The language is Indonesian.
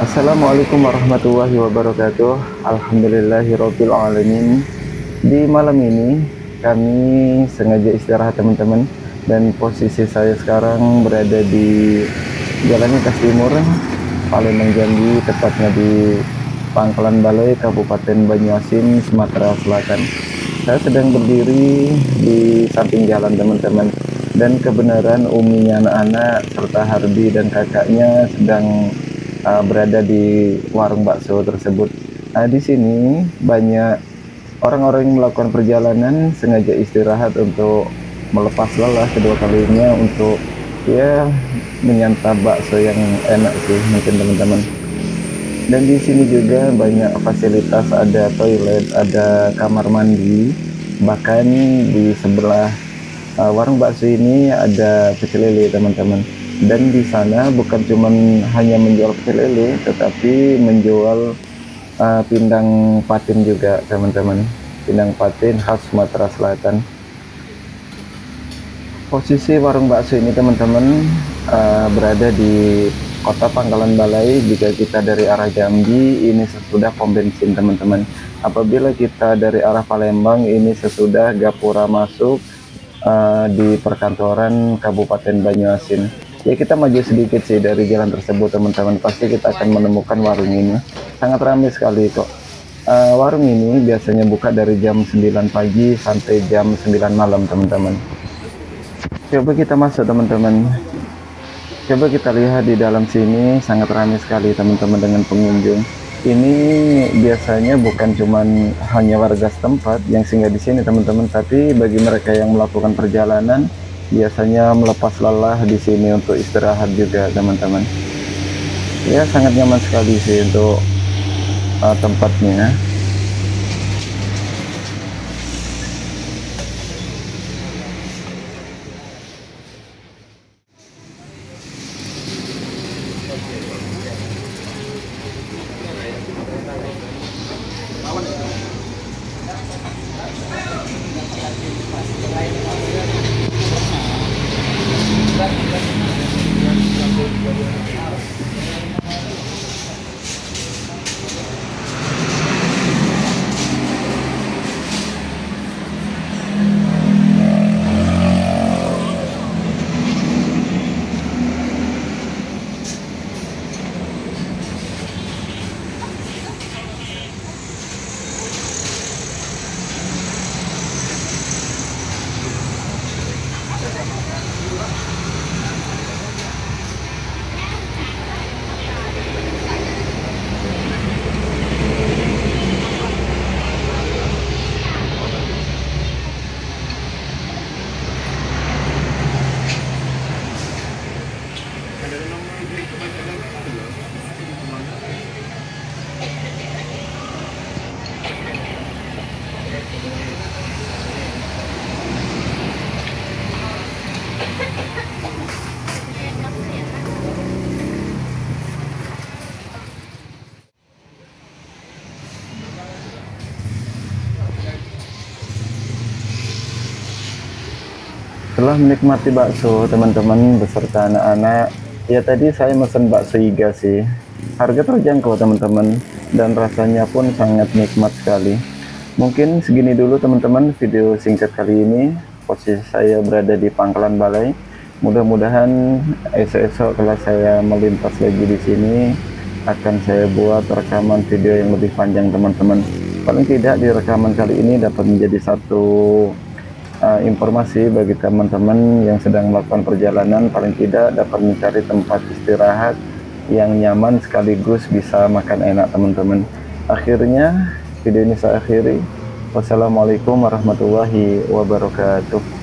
Assalamualaikum warahmatullahi wabarakatuh. Alhamdulillahirabbil alamin. Di malam ini kami sengaja istirahat teman-teman, dan posisi saya sekarang berada di Jalan Lintas Timur, Palembang Jambi, tepatnya di Pangkalan Balai, Kabupaten Banyuasin, Sumatera Selatan. Saya sedang berdiri di samping jalan teman-teman, dan kebenaran uminya anak-anak serta Hardi dan kakaknya sedang berada di warung bakso tersebut. Di sini banyak orang-orang yang melakukan perjalanan sengaja istirahat untuk melepas lelah kedua kalinya, untuk ya menyantap bakso yang enak sih mungkin teman-teman. Dan di sini juga banyak fasilitas, ada toilet, ada kamar mandi, bahkan di sebelah warung bakso ini ada pecel lele teman-teman. Dan di sana bukan cuman hanya menjual pecel lele, tetapi menjual pindang patin juga teman-teman. Pindang patin khas Sumatera Selatan. Posisi warung bakso ini teman-teman berada di kota Pangkalan Balai. Jika kita dari arah Jambi, ini sesudah pom bensin teman-teman. Apabila kita dari arah Palembang, ini sesudah gapura masuk di perkantoran Kabupaten Banyuasin. Ya, kita maju sedikit sih dari jalan tersebut teman-teman, pasti kita akan menemukan warung ini. Sangat ramai sekali kok. Warung ini biasanya buka dari jam 9 pagi sampai jam 9 malam teman-teman. Coba kita masuk teman-teman. Coba kita lihat di dalam sini, sangat ramai sekali teman-teman dengan pengunjung. Ini biasanya bukan cuman hanya warga setempat yang singgah di sini teman-teman, tapi bagi mereka yang melakukan perjalanan biasanya melepas lelah di sini untuk istirahat juga teman-teman. Ya, sangat nyaman sekali sih untuk tempatnya. Setelah menikmati bakso teman-teman beserta anak-anak, ya tadi saya mesen bakso iga sih. Harga terjangkau teman-teman, dan rasanya pun sangat nikmat sekali. Mungkin segini dulu teman-teman video singkat kali ini. Posisi saya berada di Pangkalan Balai. Mudah-mudahan esok-esok kalau saya melintas lagi di sini, akan saya buat rekaman video yang lebih panjang teman-teman. Paling tidak di rekaman kali ini dapat menjadi satu informasi bagi teman-teman yang sedang melakukan perjalanan, paling tidak dapat mencari tempat istirahat yang nyaman sekaligus bisa makan enak teman-teman. Akhirnya video ini saya akhiri. Wassalamualaikum warahmatullahi wabarakatuh.